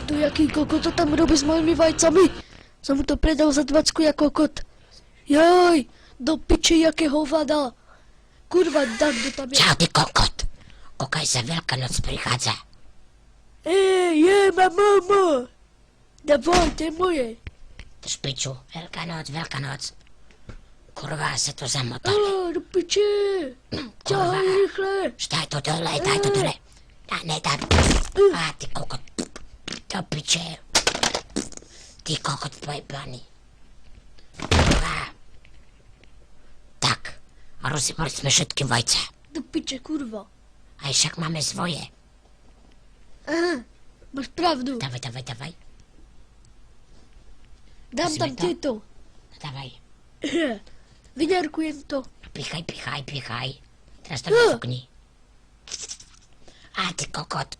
to jaký kokot to tam robí s mojimi vajcami? Som mu to predal za 20 jak kokot. Jaj, do piči, jaké hovada. Kurva, dám, kto tam je. Čau, ty kokot. Kokaj sa, Veľká noc prichádza. Má mama. Davaj, to je moje. To špiču, Veľká noc. Kurva, sa to zamotali. Do piči. Ťahaj rýchle. Daj to dole. Nedám. Ty kokot. Do piče. Ty kokot pojebaný. Kurva. Tak. A rozjebali sme všetky vajce. Do piče, kurva. Aj však máme svoje. Aha, máš pravdu. Dávaj. Dám Musíme tam to? tieto. Dávaj. Vyňarkujem to. Pichaj. Teraz to vyfúkni. Ty kokot.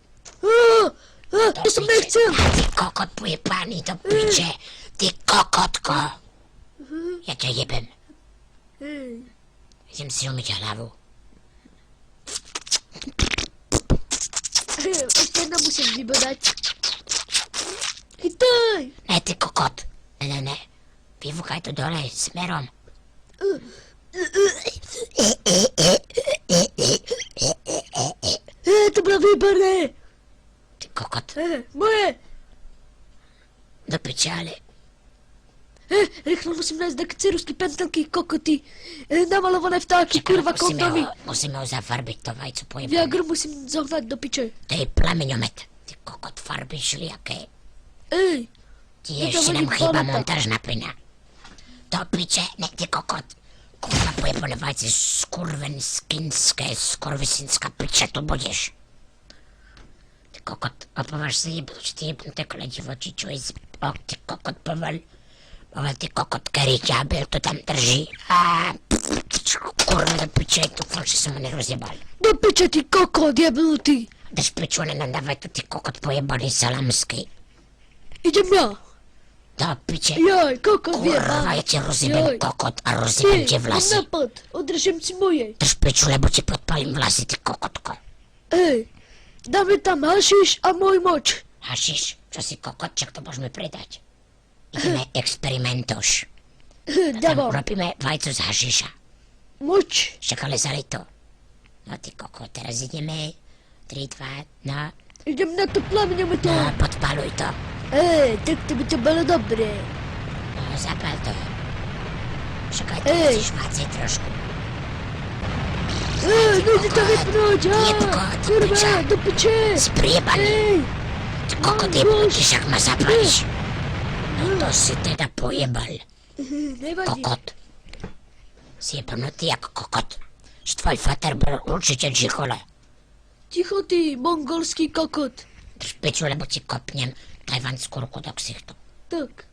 To som nechcel. Ty kokot pojebaný do piče. Ty kokotko. Ja ťa jebem. Idem si umyť hlavu. Ešte jedno musím vybodať. Chytaj! Ne, ty kokot. Ne. Vyfúkaj to dole, smerom. To bolo výborné. Ty kokot. Moje. Do piče, ale... Rýchlo musím nájsť také cerusky, pentelky, kokoty, namalované vtáky, kurva, kondomy. Musíme ho zafarbiť, to vajco pojebané. Viagru musím zohnať do piče. To je plameňomet. Ty kokot, farby šliaké. Ti ešte nám chýba montážna plyna. Do piče, ne, ty kokot. Kurva, pojebané vajce, skurvisinská piče, tu budeš. Ty kokot, opováž sa jebnúť, ty jebnuté kladivo, či čo je ty kokot, povel, ty kokot, ktorý ďábel to tam drží. Kurva, do piče, tu fakt, že som ho nerozjebal. Do piče, ty kokot, jebnutý. Drž piču, nenadávaj tu, ty kokot, pojebaný salamský. Idem ja. Do piče. Jaj, kokot, Kurva, ja ti rozjebem kokot a rozjebem ti vlasy. Napad, održím si moje. Drž piču, lebo ti podpalím vlasy, ty kokotko. Dáme tam hašiš a môj moč. Hašiš? Čo si kokot, čak to môžeme predať. Ideme experimentoš. Dávam. Robíme vajco z hašiša. Moč. Však ale zali to. No ty kokot, teraz ideme. 3, 2, no. Idem na to plameňometo. No, podpaluj to. Tak to by to bolo dobré. No, zapal to. Však aj to musíš vácať trošku. Nejde to vypnúť, Jebko, ty kurva, piča. do piče. Spriebaný. Ty kokot, jebnutý, však ma zapališ. No to si teda pojebal. Nevadí. Kokot. Si jebnutý ako kokot. Že tvoj fater bol určite džikole. Ticho ty, mongolský kokot. Drž piču, lebo ti kopnem tajvanskú ruku do ksichtu. Tak,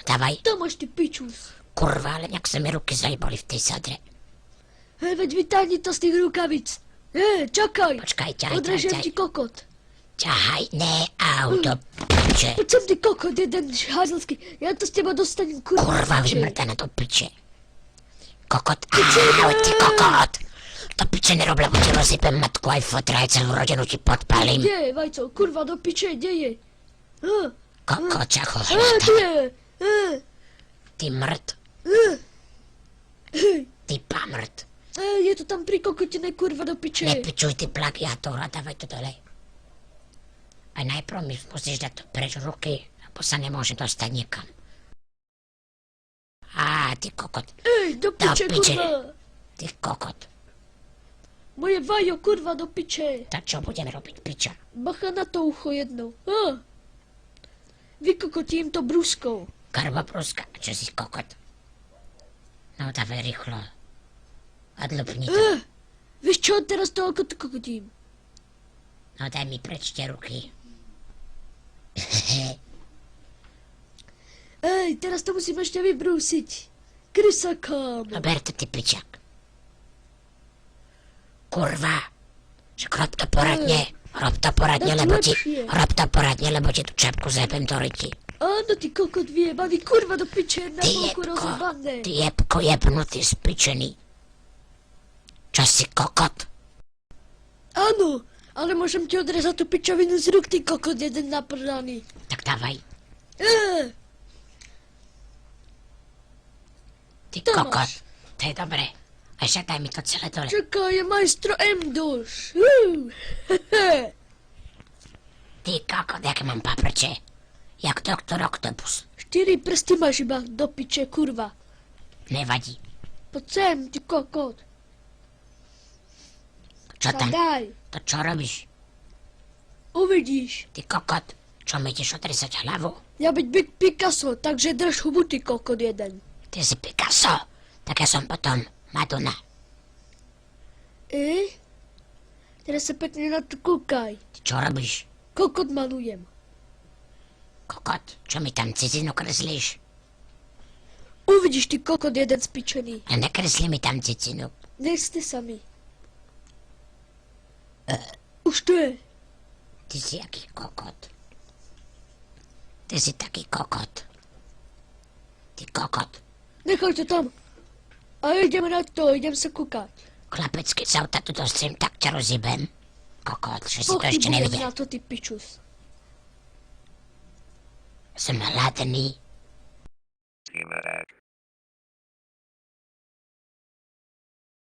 Dávaj. tam máš ty pičus. Kurva, ale nejak sa mi ruky zajebali v tej sadre. Veď vytáhni to z tých rukavic. Čakaj. Počkaj, ťahaj. Odrežem ti kokot. Ťahaj, ne, auto, piče. Poď sem ty kokot, jeden házelský. Ja to z teba dostanem, kurva. Kurva, vymrdaná do piče. Kokot, ahoj, ty kokot. To piče nerob, lebo ti rozsypem matku aj fotra, aj celú rodinu ti podpalím. Kde je, vajco? Kurva, do piče, kde je? Kokot, čacho, Kde hlata. je? Ty mrt. Ty pamrt. Je to tam pri kokotine, kurva, do piče. Nepičuj, ty plagiátor, a dávaj to dole. A najprv mi musíš dať to preč ruky, lebo sa nemôže dostať niekam. Ty kokot. Do piče, kurva. Ty kokot. Moje vajo, kurva, do piče. Tak čo budeme robiť, piča? Bacha na to ucho jedno. Vykokotím to bruskou. Karbopruska, čo si kokot? No dávaj rýchlo. Odlupni to. Vieš čo, teraz to kokotím. No daj mi preč tie ruky. Teraz to musím ešte vybrúsiť. Krysakám. No ber to, ty pičak. Kurva. Však rob to poradne. Rob to poradne, lebo ti tú čapku zjebem do ryti. Áno, ty kokot vyjebaný, kurva do piče, na Ty boku rozjebané. jebko jebnutý, spičený. Čo si kokot? Áno, Ale môžem ti odrezať tú pičovinu z rúk, ty kokot jeden naprdaný. Tak dawaj. Ty To kokot. máš. To je dobre. A však daj mi to celé dole. Čakaj, je majstro M-duš. Ty kokot, jaké mám paprče. Jak doktor Octopus. 4 prsty máš iba do piče, kurva. Nevadí. Poď sem, ty kokot. Čo Sa tam? daj. To čo robíš? Uvidíš. Ty kokot. Čo mi ideš odrezať hlavu? Ja byť Big Picasso, takže drž hubu, ty kokot jeden. Ty si Picasso. Tak ja som potom Madonna. Teraz sa pekne na to kúkaj. Ty čo robíš? Kokot malujem. Kokot, čo mi tam cizinu kreslíš? Uvidíš, ty kokot jeden spičený. A nekresli mi tam cicinu. Neste sami. Už to je. Ty si aký kokot. Ty si taký kokot. Ty kokot. Nechaj to tam. A ideme na to, idem sa kúkať. Chlapec, keď sa tu dostriem, tak ťa rozjebem. Kokot, že si to ešte Pochybujem nevidel. na to, ty pičus. Som hladný. Imerek.